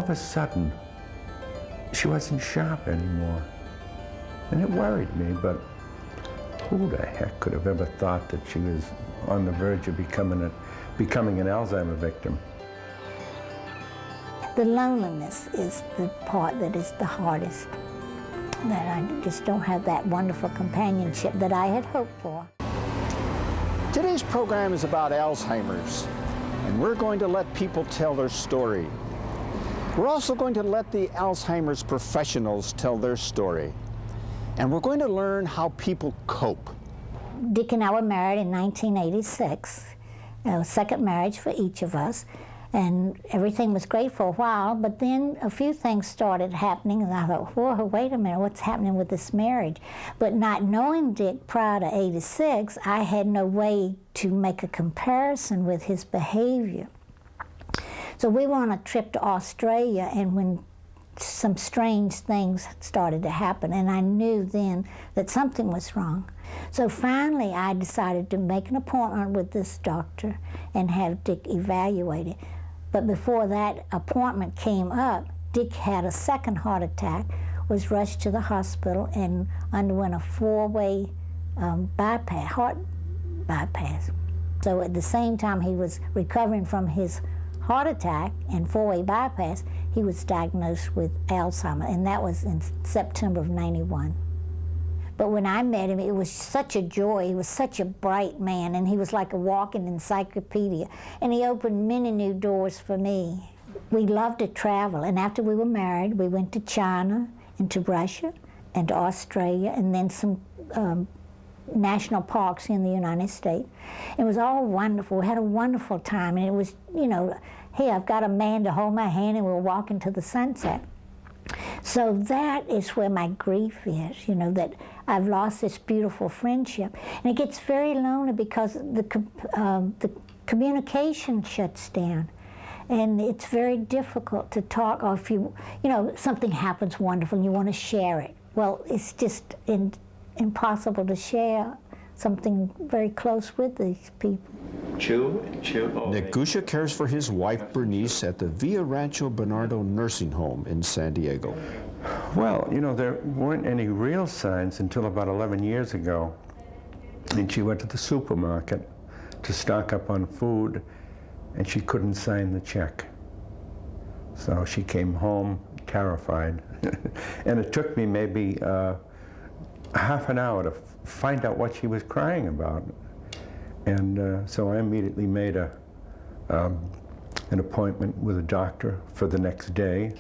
of a sudden, she wasn't sharp anymore. And it worried me, but who the heck could have ever thought that she was on the verge of becoming an Alzheimer victim? The loneliness is the part that is the hardest, that I just don't have that wonderful companionship that I had hoped for. Today's program is about Alzheimer's, and we're going to let people tell their story. We're also going to let the Alzheimer's professionals tell their story. And we're going to learn how people cope. Dick and I were married in 1986, a second marriage for each of us, and everything was great for a while, but then a few things started happening, and I thought, whoa, wait a minute, what's happening with this marriage? But not knowing Dick prior to '86, I had no way to make a comparison with his behavior. So we were on a trip to Australia, and when some strange things started to happen, and I knew then that something was wrong. So finally I decided to make an appointment with this doctor and have Dick evaluated. But before that appointment came up, Dick had a second heart attack, was rushed to the hospital, and underwent a four-way heart bypass. So at the same time he was recovering from his heart attack and four-way bypass, he was diagnosed with Alzheimer, and that was in September of '91. But when I met him, it was such a joy. He was such a bright man, and he was like a walking encyclopedia, and he opened many new doors for me. We loved to travel, and after we were married, we went to China and to Russia and to Australia, and then some national parks in the United States. It was all wonderful. We had a wonderful time, and it was, you know, hey, I've got a man to hold my hand and we'll walk into the sunset. So that is where my grief is, you know, that I've lost this beautiful friendship. And it gets very lonely because the communication shuts down. And it's very difficult to talk, or if you know, something happens wonderful and you want to share it. Well, it's just impossible to share something very close with these people. Nick Gusha cares for his wife Bernice at the Villa Rancho Bernardo nursing home in San Diego. Well, you know, there weren't any real signs until about 11 years ago. And she went to the supermarket to stock up on food, and she couldn't sign the check. So she came home terrified. And it took me maybe half an hour to find out what she was crying about. And so I immediately made an appointment with a doctor for the next day,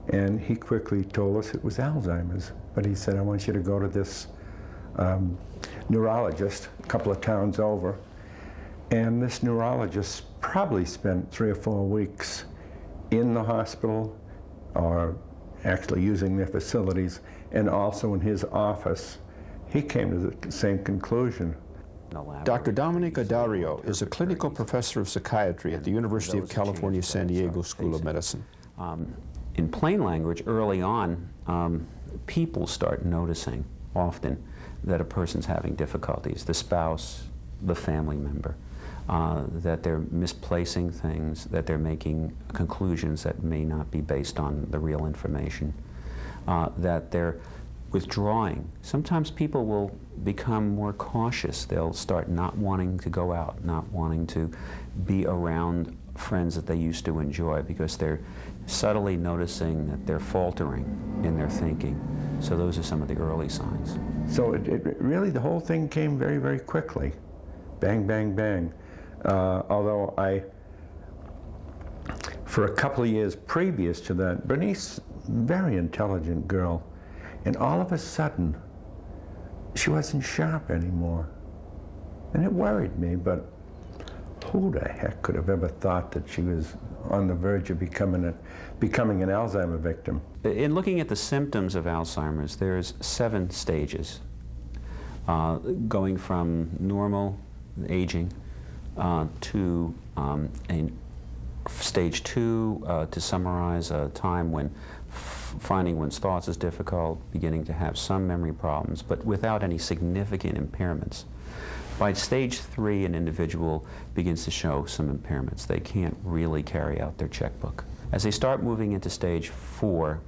and he quickly told us it was Alzheimer's. But he said, I want you to go to this neurologist a couple of towns over. And this neurologist probably spent 3 or 4 weeks in the hospital, or actually using their facilities, and also in his office. He came to the same conclusion. Dr. Dominic Adario is a clinical professor of psychiatry at the University of California, San Diego School of Medicine. In plain language, early on, people start noticing often that a person's having difficulties, the spouse, the family member, that they're misplacing things, that they're making conclusions that may not be based on the real information, that they're withdrawing. Sometimes people will become more cautious. They'll start not wanting to go out, not wanting to be around friends that they used to enjoy, because they're subtly noticing that they're faltering in their thinking. So those are some of the early signs. So it really, the whole thing came very, very quickly. Bang, bang, bang. Although for a couple of years previous to that, Bernice, very intelligent girl, and all of a sudden, she wasn't sharp anymore. And it worried me, but who the heck could have ever thought that she was on the verge of becoming an Alzheimer victim? In looking at the symptoms of Alzheimer's, there's 7 stages, going from normal aging to stage 2, to summarize, a time when finding one's thoughts is difficult, beginning to have some memory problems, but without any significant impairments. By stage 3, an individual begins to show some impairments. They can't really carry out their checkbook As they start moving into stage 4,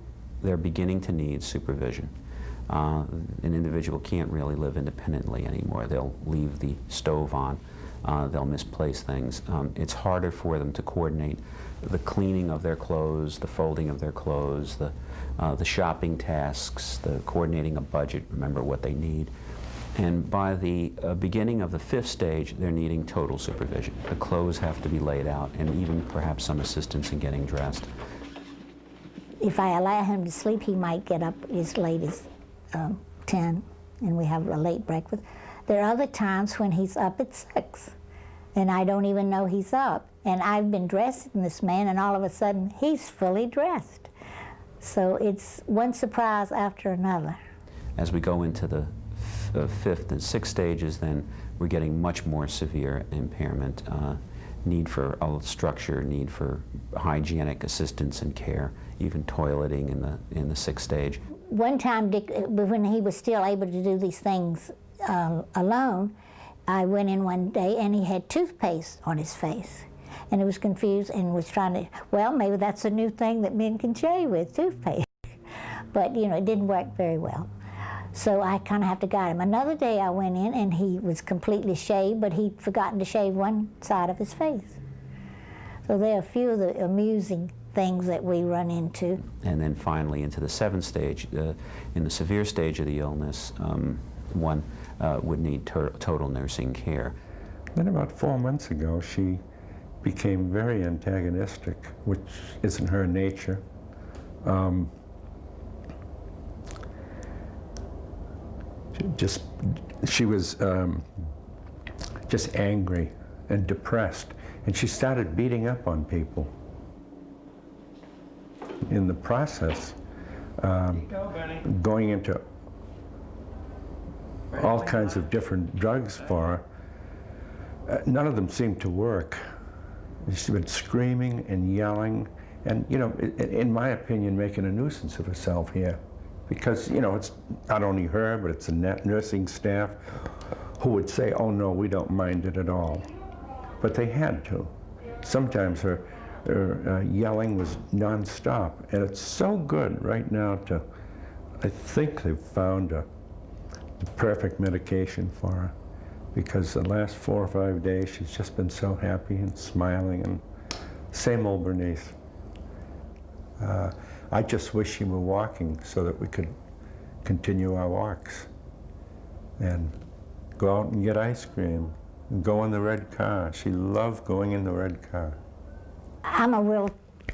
they're beginning to need supervision. An individual can't really live independently anymore. They'll leave the stove on. They'll misplace things. It's harder for them to coordinate the cleaning of their clothes, the folding of their clothes, the shopping tasks, the coordinating a budget, remember what they need. And by the beginning of the 5th stage, they're needing total supervision. The clothes have to be laid out, and even perhaps some assistance in getting dressed. If I allow him to sleep, he might get up as late as 10, and we have a late breakfast. There are other times when he's up at 6, and I don't even know he's up. And I've been dressing this man, and all of a sudden, he's fully dressed. So it's one surprise after another. As we go into the 5th and 6th stages, then we're getting much more severe impairment, need for structure, need for hygienic assistance and care, even toileting in the 6th stage. One time, Dick, when he was still able to do these things alone, I went in one day and he had toothpaste on his face. And he was confused and was trying to, well, maybe that's a new thing that men can shave with, toothpaste. But, you know, it didn't work very well. So I kind of have to guide him. Another day I went in and he was completely shaved, but he'd forgotten to shave one side of his face. So there are a few of the amusing things that we run into. And then finally into the 7th stage, in the severe stage of the illness, one would need total nursing care. Then about 4 months ago, she became very antagonistic, which isn't her nature. She was just angry and depressed, and she started beating up on people. In the process, going into all kinds of different drugs for her. None of them seemed to work. She's been screaming and yelling, and, you know, in my opinion, making a nuisance of herself here. Because, you know, it's not only her, but it's the nursing staff who would say, oh no, we don't mind it at all. But they had to. Sometimes her yelling was nonstop, and it's so good right now to, I think they've found the perfect medication for her, because the last 4 or 5 days she's just been so happy and smiling, and same old Bernice. I just wish she were walking so that we could continue our walks and go out and get ice cream and go in the red car. She loved going in the red car. I'm a real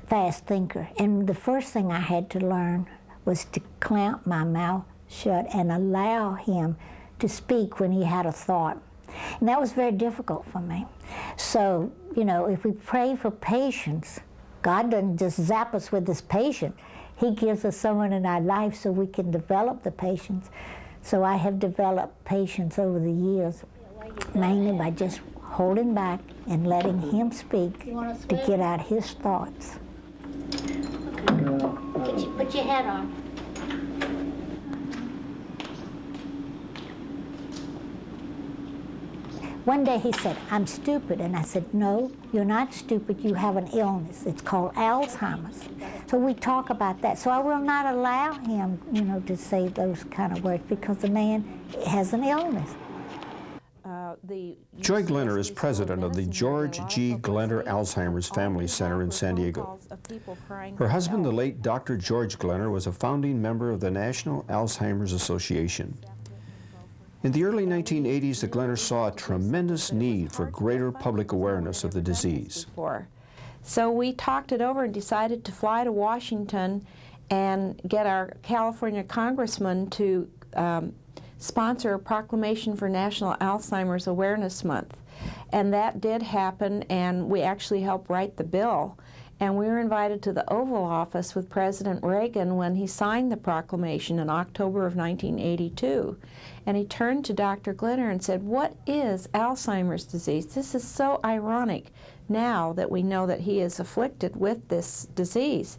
fast thinker, and the first thing I had to learn was to clamp my mouth shut and allow him to speak when he had a thought. And that was very difficult for me. So, you know, if we pray for patience, God doesn't just zap us with this patient. He gives us someone in our life so we can develop the patience. So I have developed patience over the years, mainly by just holding back and letting him speak to get out his thoughts. Put your head on. One day he said, I'm stupid. And I said, no, you're not stupid. You have an illness. It's called Alzheimer's. So we talk about that. So I will not allow him, you know, to say those kind of words, because the man has an illness. Joy Glenner is president of the George G. Glenner Alzheimer's Family Center in San Diego. Her husband, the late Dr. George Glenner, was a founding member of the National Alzheimer's Association. In the early 1980s, the Glenners saw a tremendous need for greater public awareness of the disease. So we talked it over and decided to fly to Washington and get our California congressman to sponsor a proclamation for National Alzheimer's Awareness Month. And that did happen, and we actually helped write the bill. And we were invited to the Oval Office with President Reagan when he signed the proclamation in October of 1982. And he turned to Dr. Glenner and said, what is Alzheimer's disease? This is so ironic now that we know that he is afflicted with this disease.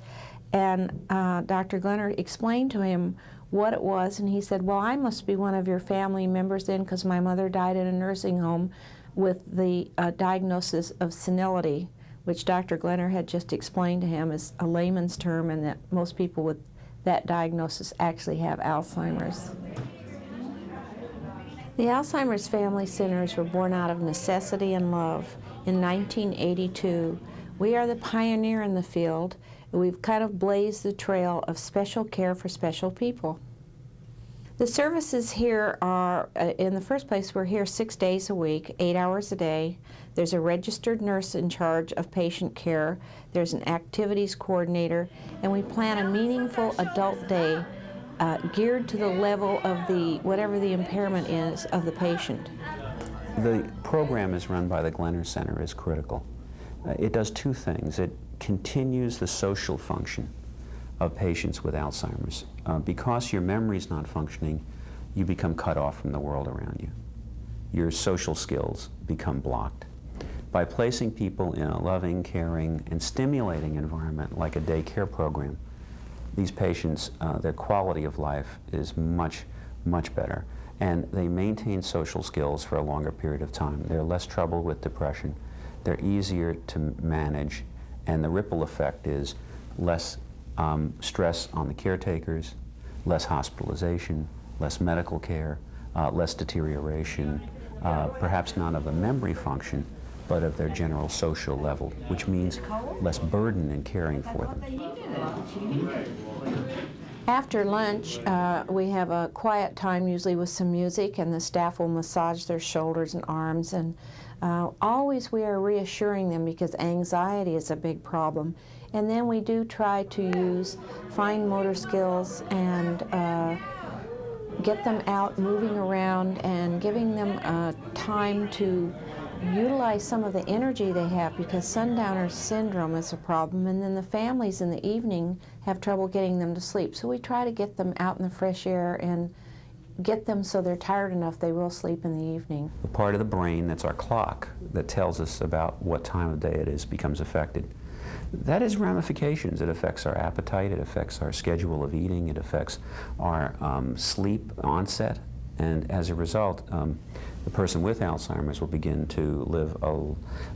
And Dr. Glenner explained to him what it was, and he said, well, I must be one of your family members then, because my mother died in a nursing home with the diagnosis of senility, which Dr. Glenner had just explained to him is a layman's term, and that most people with that diagnosis actually have Alzheimer's. The Alzheimer's Family Centers were born out of necessity and love in 1982. We are the pioneer in the field, and we've kind of blazed the trail of special care for special people. The services here are, in the first place, we're here 6 days a week, 8 hours a day. There's a registered nurse in charge of patient care. There's an activities coordinator, and we plan a meaningful adult day geared to the level of whatever the impairment is of the patient. The program is run by the Glenner Center is critical. It does two things. It continues the social function of patients with Alzheimer's. Because your memory's not functioning, you become cut off from the world around you. Your social skills become blocked. By placing people in a loving, caring, and stimulating environment like a daycare program, these patients, their quality of life is much, much better. And they maintain social skills for a longer period of time. They're less trouble with depression. They're easier to manage. And the ripple effect is less stress on the caretakers, less hospitalization, less medical care, less deterioration, perhaps not of the memory function, but of their general social level, which means less burden in caring for them. After lunch, we have a quiet time, usually with some music, and the staff will massage their shoulders and arms. And always we are reassuring them because anxiety is a big problem. And then we do try to use fine motor skills and get them out moving around and giving them time to utilize some of the energy they have, because sundowner syndrome is a problem, and then the families in the evening have trouble getting them to sleep. So we try to get them out in the fresh air and get them so they're tired enough they will sleep in the evening. The part of the brain that's our clock that tells us about what time of day it is becomes affected. That has ramifications. It affects our appetite, it affects our schedule of eating, it affects our sleep onset, and as a result, the person with Alzheimer's will begin to live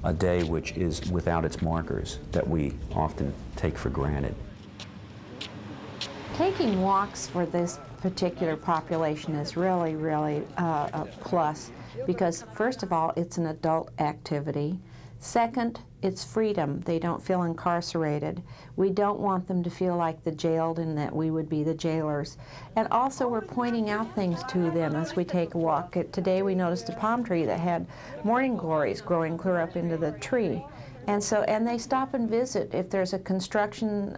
a day which is without its markers that we often take for granted. Taking walks for this particular population is really, really a plus, because first of all, it's an adult activity. Second, it's freedom. They don't feel incarcerated. We don't want them to feel like the jailed and that we would be the jailers. And also we're pointing out things to them as we take a walk. Today we noticed a palm tree that had morning glories growing clear up into the tree. And they stop and visit. If there's a construction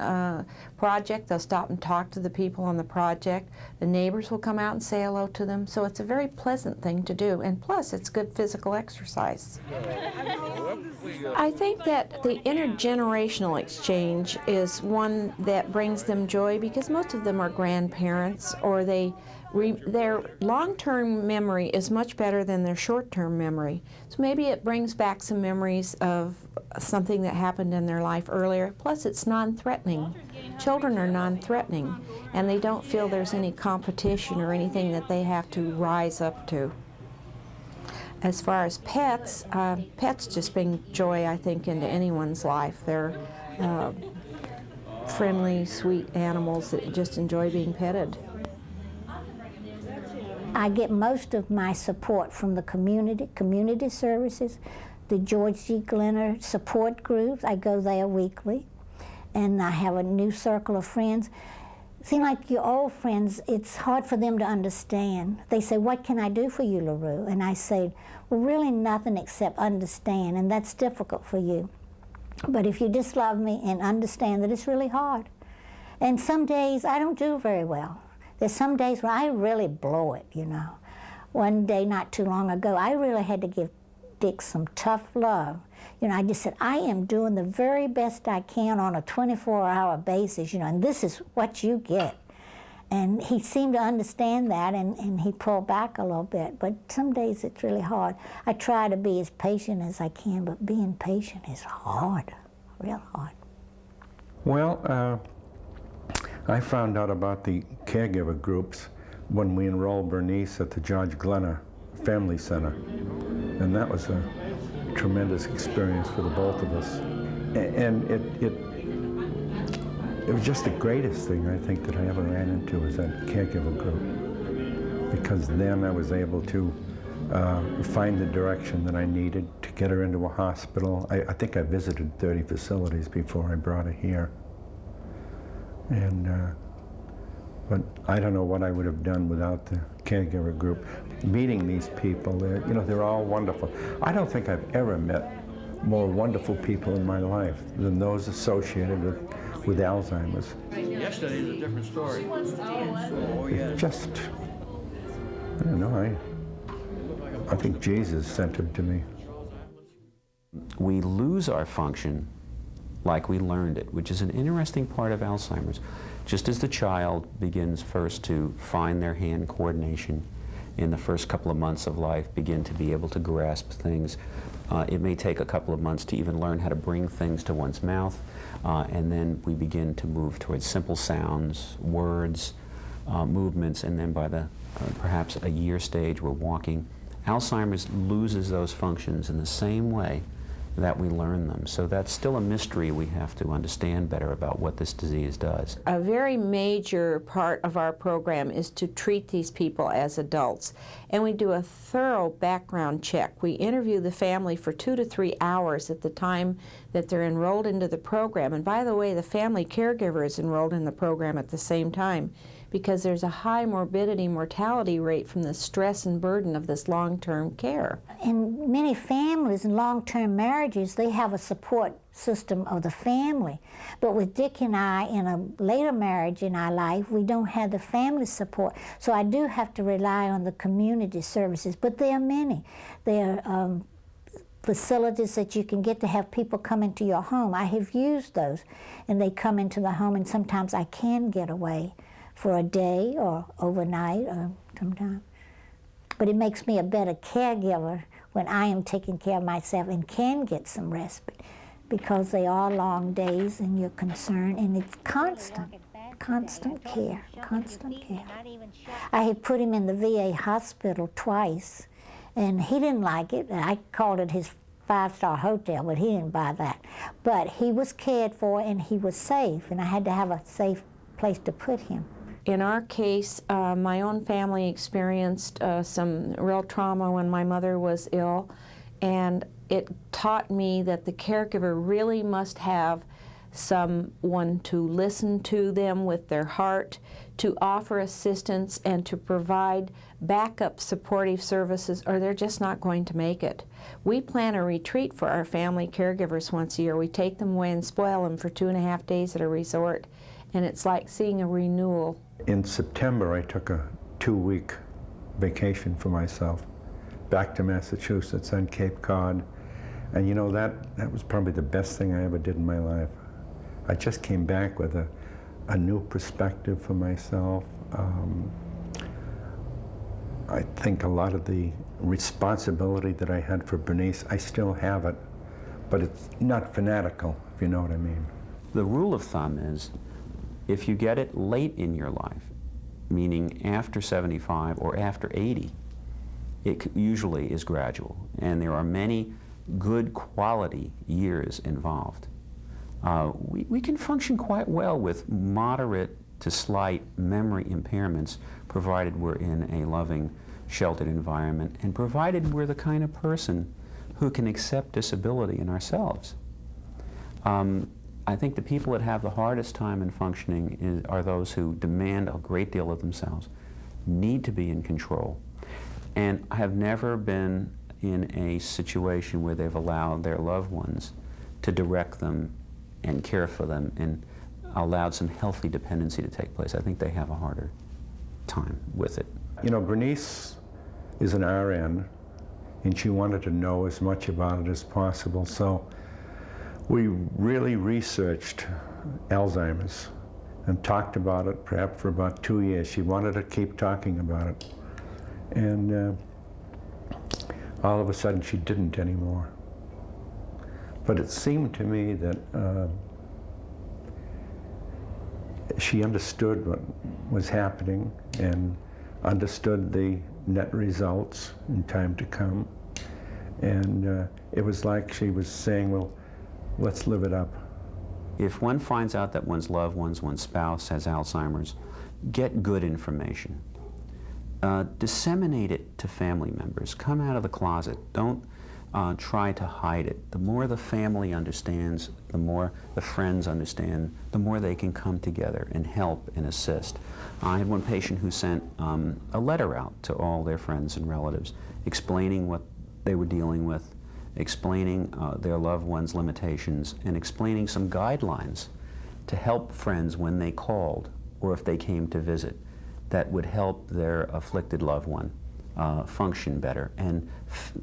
project, they'll stop and talk to the people on the project. The neighbors will come out and say hello to them. So it's a very pleasant thing to do. And plus, it's good physical exercise. I think that the intergenerational exchange is one that brings them joy, because most of them are grandparents, or their long-term memory is much better than their short-term memory. So maybe it brings back some memories of something that happened in their life earlier. Plus, it's non-threatening. Children are non-threatening, and they don't feel there's any competition or anything that they have to rise up to. As far as pets, pets just bring joy, I think, into anyone's life. They're friendly, sweet animals that just enjoy being petted. I get most of my support from the community services, the George G. Glenner support groups. I go there weekly, and I have a new circle of friends. Seem like your old friends, it's hard for them to understand. They say, "What can I do for you, LaRue?" And I say, "Well, really nothing except understand," and that's difficult for you. But if you just love me and understand that it's really hard. And some days I don't do very well. There's some days where I really blow it, you know. One day not too long ago, I really had to give Dick some tough love. You know, I just said, I am doing the very best I can on a 24-hour basis, you know, and this is what you get. And he seemed to understand that, and he pulled back a little bit. But some days it's really hard. I try to be as patient as I can, but being patient is hard, real hard. Well, I found out about the caregiver groups when we enrolled Bernice at the George Glenner Family Center. And that was a tremendous experience for the both of us. And it was just the greatest thing I think that I ever ran into was that caregiver group, because then I was able to find the direction that I needed to get her into a hospital. I think I visited 30 facilities before I brought her here. And but I don't know what I would have done without the caregiver group. Meeting these people, they're all wonderful. I don't think I've ever met more wonderful people in my life than those associated with Alzheimer's. Yesterday's a different story. It's just, I don't know, I think Jesus sent him to me. We lose our function like we learned it, which is an interesting part of Alzheimer's. Just as the child begins first to find their hand coordination in the first couple of months of life, begin to be able to grasp things, it may take a couple of months to even learn how to bring things to one's mouth, and then we begin to move towards simple sounds, words, movements, and then by the perhaps a year stage we're walking. Alzheimer's loses those functions in the same way that we learn them. So that's still a mystery we have to understand better about what this disease does. A very major part of our program is to treat these people as adults. And we do a thorough background check. We interview the family for 2 to 3 hours at the time that they're enrolled into the program. And by the way, the family caregiver is enrolled in the program at the same time, because there's a high morbidity mortality rate from the stress and burden of this long-term care. In many families and long-term marriages, they have a support system of the family. But with Dick and I, in a later marriage in our life, we don't have the family support. So I do have to rely on the community services, but there are many. There are facilities that you can get to have people come into your home. I have used those, and they come into the home, and sometimes I can get away for a day or overnight or sometime. But it makes me a better caregiver when I am taking care of myself and can get some respite, because they are long days and you're concerned, and it's constant care, constant care. I had put him in the VA hospital twice, and he didn't like it. I called it his 5-star hotel, but he didn't buy that. But he was cared for and he was safe, and I had to have a safe place to put him. In our case, my own family experienced some real trauma when my mother was ill, and it taught me that the caregiver really must have someone to listen to them with their heart, to offer assistance, and to provide backup supportive services, or they're just not going to make it. We plan a retreat for our family caregivers once a year. We take them away and spoil them for 2.5 days at a resort, and it's like seeing a renewal. In September, I took a 2-week vacation for myself back to Massachusetts on Cape Cod. And you know, that was probably the best thing I ever did in my life. I just came back with a new perspective for myself. I think a lot of the responsibility that I had for Bernice, I still have it, but it's not fanatical, if you know what I mean. The rule of thumb is, if you get it late in your life, meaning after 75 or after 80, it usually is gradual, and there are many good quality years involved. We can function quite well with moderate to slight memory impairments, provided we're in a loving, sheltered environment, and provided we're the kind of person who can accept disability in ourselves. I think the people that have the hardest time in functioning are those who demand a great deal of themselves, need to be in control, and have never been in a situation where they've allowed their loved ones to direct them and care for them and allowed some healthy dependency to take place. I think they have a harder time with it. You know, Bernice is an RN, and she wanted to know as much about it as possible, so we really researched Alzheimer's and talked about it perhaps for about 2 years. She wanted to keep talking about it. And all of a sudden she didn't anymore. But it seemed to me that she understood what was happening and understood the net results in time to come. And it was like she was saying, well, let's live it up. If one finds out that one's loved ones, one's spouse has Alzheimer's, get good information. Disseminate it to family members. Come out of the closet. Don't try to hide it. The more the family understands, the more the friends understand, the more they can come together and help and assist. I had one patient who sent a letter out to all their friends and relatives explaining what they were dealing with, explaining their loved ones' limitations, and explaining some guidelines to help friends when they called or if they came to visit that would help their afflicted loved one function better. And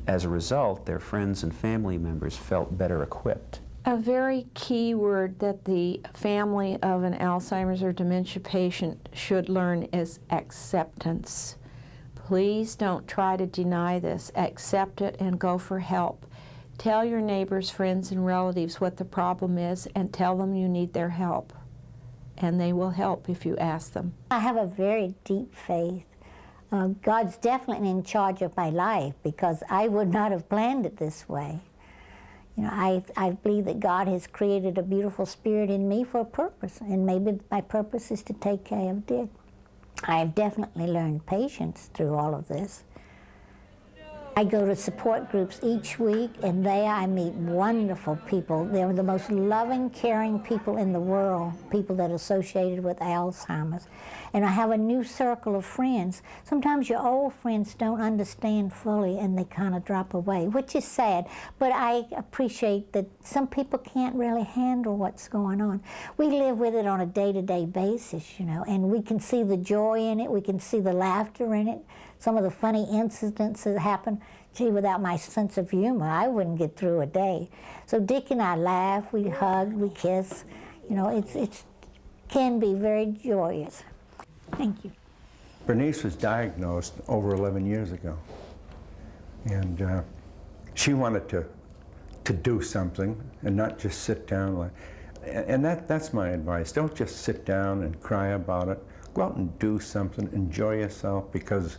as a result, their friends and family members felt better equipped. A very key word that the family of an Alzheimer's or dementia patient should learn is acceptance. Please don't try to deny this. Accept it and go for help. Tell your neighbors, friends, and relatives what the problem is and tell them you need their help. And they will help if you ask them. I have a very deep faith. God's definitely in charge of my life because I would not have planned it this way. You know, I believe that God has created a beautiful spirit in me for a purpose, and maybe my purpose is to take care of Dick. I have definitely learned patience through all of this. I go to support groups each week, and there I meet wonderful people. They're the most loving, caring people in the world, people that are associated with Alzheimer's. And I have a new circle of friends. Sometimes your old friends don't understand fully, and they kind of drop away, which is sad. But I appreciate that some people can't really handle what's going on. We live with it on a day-to-day basis, you know, and we can see the joy in it, we can see the laughter in it, some of the funny incidents that happen. Gee, without my sense of humor, I wouldn't get through a day. So Dick and I laugh, we hug, we kiss. You know, it can be very joyous. Thank you. Bernice was diagnosed over 11 years ago. And she wanted to do something and not just sit down. And that's my advice. Don't just sit down and cry about it. Go out and do something, enjoy yourself, because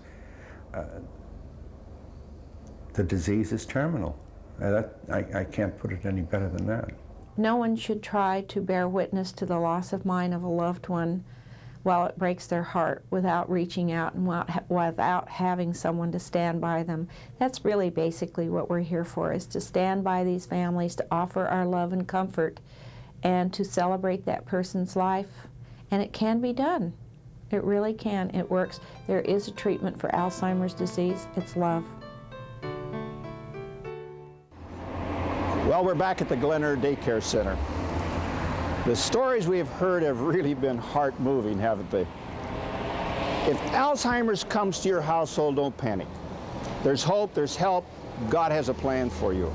the disease is terminal. I can't put it any better than that. No one should try to bear witness to the loss of mind of a loved one while it breaks their heart without reaching out and without having someone to stand by them. That's really basically what we're here for, is to stand by these families, to offer our love and comfort, and to celebrate that person's life. And it can be done. It really can. It works. There is a treatment for Alzheimer's disease. It's love. Well, we're back at the Glenner Daycare Center. The stories we have heard have really been heart-moving, haven't they? If Alzheimer's comes to your household, don't panic. There's hope, there's help. God has a plan for you.